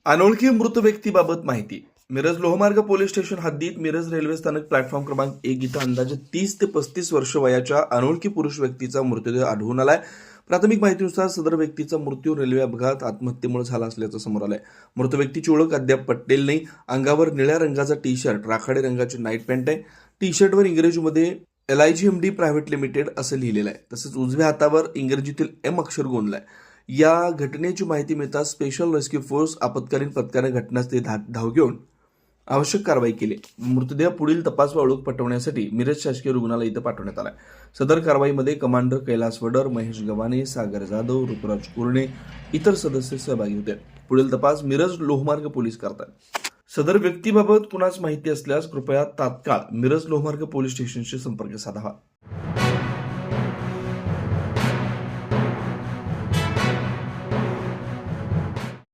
अनोळखी मृत व्यक्तीबाबत माहिती. मिरज लोहमार्ग पोलीस स्टेशन हद्दीत मिरज रेल्वे स्थानक प्लॅटफॉर्म क्रमांक 1 इथं अंदाजे 30 ते 35 वर्ष वयाच्या अनोळखी पुरुष व्यक्तीचा मृतदेह आढळून आलाय. प्राथमिक माहितीनुसार सदर व्यक्तीचा मृत्यू रेल्वे अपघात आत्महत्येमुळे झाला असल्याचं समोर आलंय. मृत व्यक्तीची ओळख अद्याप पटलेली नाही. अंगावर निळ्या रंगाचा टी शर्ट, राखाडे रंगाची नाईट पॅन्ट आहे. टी शर्टवर इंग्रजीमध्ये LIGMD प्रायव्हेट लिमिटेड असं लिहिलेलं आहे. तसंच उजव्या हातावर इंग्रजीतील M अक्षर गोंदलाय. या घटनेची माहिती मिळताच स्पेशल रेस्क्यू फोर्स आपत्कालीन पथकाने घटनास्थळी धाव घेऊन आवश्यक कारवाई केली. मृतदेह पुढील तपास व ओळख पटवण्यासाठी मिरज शासकीय रुग्णालय इथं पाठवण्यात आलाय. सदर कारवाईमध्ये कमांडर कैलास वडर, महेश गव्हाणे, सागर जाधव, ऋतुराज कुर्णे इतर सदस्य सहभागी होते. पुढील तपास मिरज लोहमार्ग पोलीस करतात. सदर व्यक्तीबाबत कुणास माहिती असल्यास कृपया तात्काळ मिरज लोहमार्ग पोलीस स्टेशनशी संपर्क साधावा.